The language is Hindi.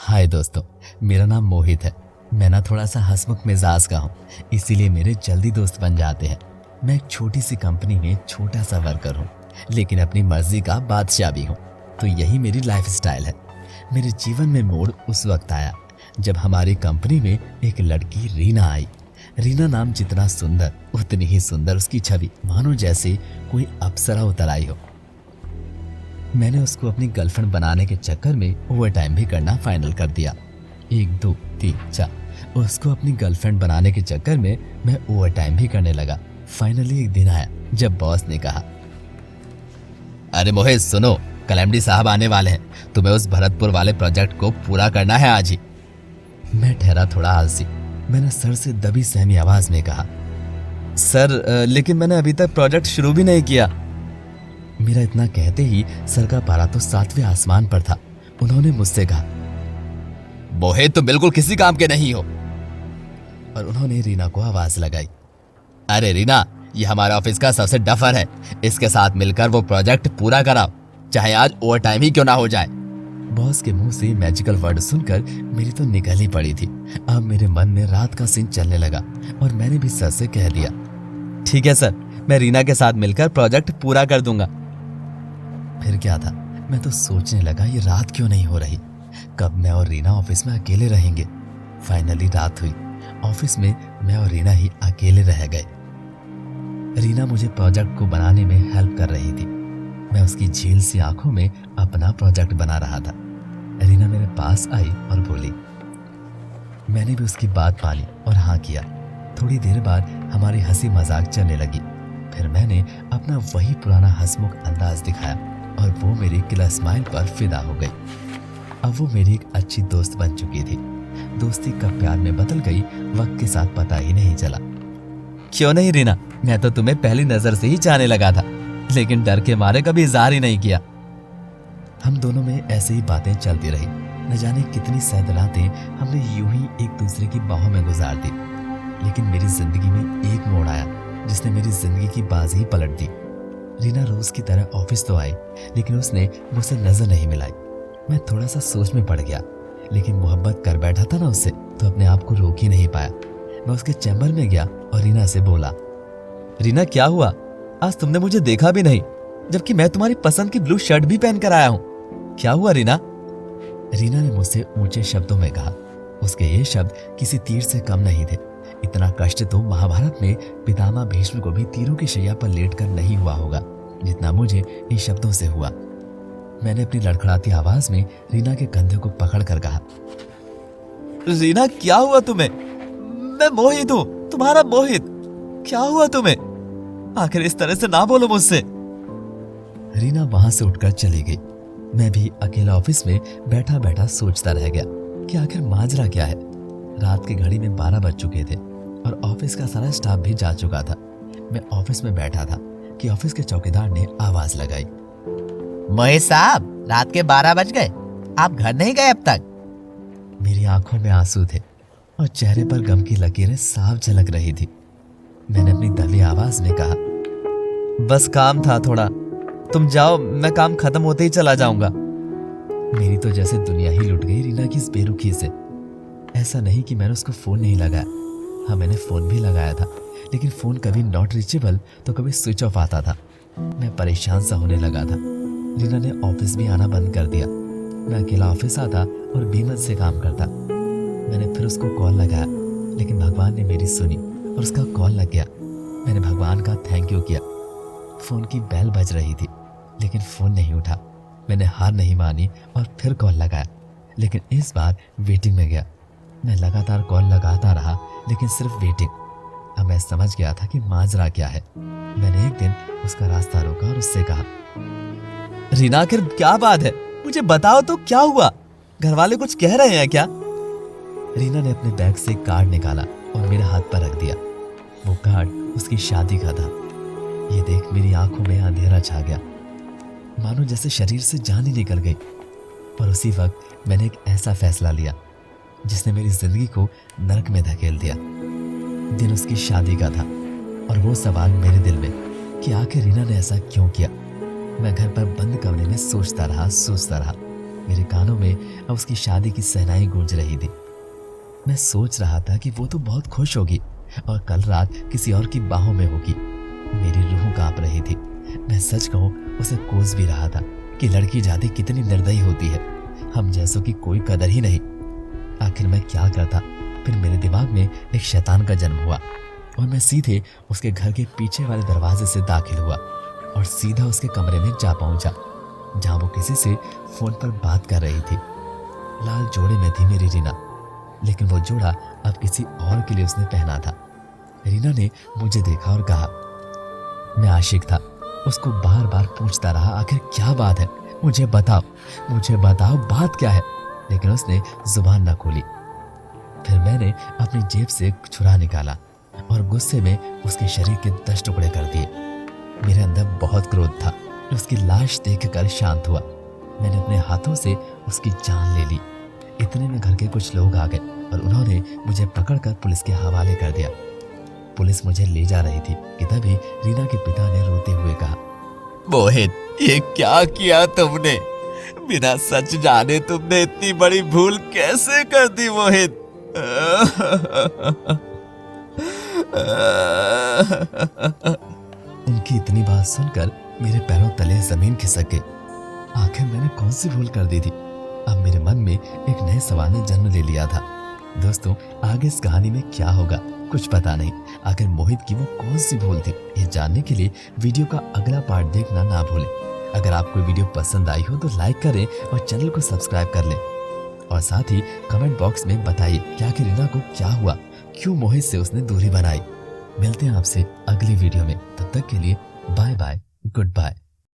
हाय दोस्तों, मेरा नाम मोहित है। मैं ना थोड़ा सा हंसमुख मिजाज का हूँ, इसीलिए मेरे जल्दी दोस्त बन जाते हैं। मैं एक छोटी सी कंपनी में छोटा सा वर्कर हूँ, लेकिन अपनी मर्जी का बादशाह भी हूँ। तो यही मेरी लाइफ स्टाइल है। मेरे जीवन में मोड़ उस वक्त आया जब हमारी कंपनी में एक लड़की रीना आई। रीना नाम जितना सुंदर, उतनी ही सुंदर उसकी छवि, मानो जैसे कोई अप्सरा उतर आई हो। मैंने उसको अपनी गर्लफ्रेंड बनाने के चक्कर में ओवर टाइम भी करना फाइनल कर दिया। 1 2 3 4 उसको अपनी गर्लफ्रेंड बनाने के चक्कर में मैं ओवर टाइम भी करने लगा। फाइनली एक दिन आया जब बॉस ने कहा, अरे मोहित सुनो, कल एमडी साहब आने वाले हैं, तुम्हें उस भरतपुर वाले प्रोजेक्ट को पूरा करना है आज ही। मैं ठहरा थोड़ा आलसी। मैंने सर से दबी सहमी आवाज में कहा, सर लेकिन मैंने अभी तक प्रोजेक्ट शुरू भी नहीं किया। मेरा इतना कहते ही सर का पारा तो 7वें आसमान पर था। उन्होंने मुझसे कहा, मोहित तुम बिल्कुल किसी काम के नहीं हो। और उन्होंने रीना को आवाज लगाई, अरे रीना, ये हमारे ऑफिस का सबसे डफर है, इसके साथ मिलकर वो प्रोजेक्ट पूरा कराओ, चाहे आज ओवर टाइम ही क्यों ना हो जाए। बॉस के मुंह से मैजिकल वर्ड सुनकर मेरी तो निकल ही पड़ी थी। अब मेरे मन में रात का सीन चलने लगा और मैंने भी सर से कह दिया, ठीक है सर, मैं रीना के साथ मिलकर प्रोजेक्ट पूरा कर दूंगा। फिर क्या था, मैं तो सोचने लगा ये रात क्यों नहीं हो रही, कब मैं और रीना ऑफिस में अकेले रहेंगे। फाइनली रात हुई। ऑफिस में मैं और रीना ही अकेले रह गए। रीना मुझे प्रोजेक्ट को बनाने में हेल्प कर रही थी। मैं उसकी झील सी आंखों में अपना प्रोजेक्ट बना रहा था। रीना मेरे पास आई और बोली। मैंने भी उसकी बात मानी और हाँ किया। थोड़ी देर बाद हमारी हंसी मजाक चलने लगी। फिर मैंने अपना वही पुराना हंसमुख अंदाज दिखाया और वो मेरी किलर स्माइल पर फिदा हो गई। अब वो मेरी एक अच्छी दोस्त बन चुकी थी। दोस्ती कब प्यार में बदल गई, वक्त के साथ पता ही नहीं चला। क्यों नहीं रीना, मैं तो तुम्हें पहली नजर से ही चाहने लगा था, लेकिन डर के मारे कभी इजहार ही नहीं किया। हम दोनों में ऐसे ही बातें चलती रही। न जाने कितनी सैद रातें हमने यूं ही एक दूसरे की बाहों में गुजार दी। लेकिन मेरी जिंदगी में एक मोड़ आया जिसने मेरी जिंदगी की बाजी ही पलट दी। रीना रोज की तरह ऑफिस तो आई, लेकिन उसने मुझसे नजर नहीं मिलाई। मैं थोड़ा सा सोच में पड़ गया, लेकिन मोहब्बत कर बैठा था ना उससे, तो अपने आप को रोक ही नहीं पाया। मैं उसके चैम्बर में गया और रीना से बोला, रीना क्या हुआ, आज तुमने मुझे देखा भी नहीं, जबकि मैं तुम्हारी पसंद की ब्लू शर्ट भी पहन कर आया हूँ। क्या हुआ रीना? रीना ने मुझसे ऊंचे शब्दों में कहा। उसके ये शब्द किसी तीर से कम नहीं थे। इतना कष्ट तो महाभारत में पितामह भीष्म को भी तीरों की शैया पर लेटकर नहीं हुआ होगा, जितना मुझे इन शब्दों से हुआ। मैंने अपनी लड़खड़ाती आवाज में रीना के कंधे को पकड़कर कहा, रीना क्या हुआ तुम्हें? मैं मोहित हूँ, तुम्हारा मोहित। क्या हुआ तुम्हें? आखिर इस तरह से ना बोलो मुझसे। रीना वहां से उठकर चली गई। मैं भी अकेला ऑफिस में बैठा बैठा सोचता रह गया कि आखिर माजरा क्या है। रात की घड़ी में 12 बज चुके थे और ऑफिस का सारा स्टाफ भी जा चुका था। मैं ऑफिस में बैठा था कि ऑफिस के चौकीदार ने आवाज लगाई, मोहित साहब, रात के 12 बज गए, आप घर नहीं गए अब तक? मेरी आंखों में आंसू थे और चेहरे पर गम की लकीरें साफ झलक रही थी। मैंने अपनी दबी आवाज में कहा, बस काम था थोड़ा, तुम जाओ, मैं काम खत्म होते ही चला जाऊंगा। मेरी तो जैसे दुनिया ही लुट गई रीना की इस बेरुखी से। ऐसा नहीं कि मैंने उसको फोन नहीं लगाया, हाँ मैंने फोन भी लगाया था, लेकिन फोन कभी नॉट रीचेबल तो कभी स्विच ऑफ आता था। मैं परेशान सा होने लगा था। रीना ने ऑफिस भी आना बंद कर दिया। मैं अकेला ऑफिस आता और बेमत से काम करता। मैंने फिर उसको कॉल लगाया, लेकिन भगवान ने मेरी सुनी और उसका कॉल लग गया। मैंने भगवान का थैंक यू किया। फोन की बेल बज रही थी, लेकिन फोन नहीं उठा। मैंने हार नहीं मानी और फिर कॉल लगाया, लेकिन इस बार वेटिंग में गया। मैं लगातार कॉल लगाता रहा, लेकिन सिर्फ वेटिंग। अब मैं समझ गया था कि माजरा क्या है। मैंने एक दिन उसका रास्ता रोका और उससे कहा, रीना आखिर क्या बात है, मुझे बताओ तो क्या हुआ, घर वाले कुछ कह रहे हैं क्या? रीना ने अपने बैग से एक कार्ड निकाला और मेरे हाथ पर रख दिया। वो कार्ड उसकी शादी का था। ये देख मेरी आंखों में अंधेरा छा गया, मानो जैसे शरीर से जान ही निकल गई। पर उसी वक्त मैंने एक ऐसा फैसला लिया जिसने मेरी जिंदगी को नरक में धकेल दिया। दिन उसकी शादी का था और वो सवाल मेरे दिल में कि आखिर रीना ने ऐसा क्यों किया। मैं घर पर बंद कमरे में सोचता रहा। मेरे कानों में अब उसकी शादी की सहनाई गूंज रही थी। मैं सोच रहा था कि वो तो बहुत खुश होगी और कल रात किसी और की बाहों में होगी। मेरी रूह कांप रही थी। मैं सच कहूं उसे कोस भी रहा था कि लड़की जाति कितनी निर्दयी होती है, हम जैसों की कोई कदर ही नहीं। आखिर मैं क्या करता। फिर मेरे दिमाग में एक शैतान का जन्म हुआ और मैं सीधे उसके घर के पीछे वाले दरवाजे से दाखिल हुआ और सीधा उसके कमरे में जा पहुंचा, जहां वो किसी से फोन पर बात कर रही थी। लाल जोड़े में थी मेरी रीना, लेकिन वो जोड़ा अब किसी और के लिए उसने पहना था। रीना ने मुझे देखा और कहा। मैं आशिक था, उसको बार बार पूछता रहा, आखिर क्या बात है, मुझे बताओ बात क्या है, लेकिन उसने जुबान न खोली। फिर मैंने अपनी जेब से छुरा निकाला और गुस्से में उसके शरीर के 10 टुकड़े कर दिए। मेरे अंदर बहुत क्रोध था। उसकी लाश देखकर शांत हुआ। मैंने अपने हाथों से उसकी जान ले ली। इतने में घर के कुछ लोग आ गए और उन्होंने मुझे पकड़कर पुलिस के हवाले कर दिया। पुलिस मुझे ले जा रही थी कि तभी रीना के पिता ने रोते हुए कहा, मोहित, ये क्या किया तुमने? बिना सच जाने तुमने इतनी बड़ी भूल कैसे कर दी मोहित? उनकी इतनी बात सुनकर मेरे पैरों तले जमीन खिसक गई। आखिर मैंने कौन सी भूल कर दी थी? अब मेरे मन में एक नए सवाल ने जन्म ले लिया था। दोस्तों, आगे इस कहानी में क्या होगा कुछ पता नहीं। आखिर मोहित की वो कौन सी भूल थी, ये जानने के लिए वीडियो का अगला पार्ट देखना ना भूलें। अगर आपको वीडियो पसंद आई हो तो लाइक करें और चैनल को सब्सक्राइब कर लें, और साथ ही कमेंट बॉक्स में बताइए कि आखिर रीना को क्या हुआ, क्यों मोहित से उसने दूरी बनाई। मिलते हैं आपसे अगली वीडियो में, तब तक के लिए बाय बाय, गुड बाय।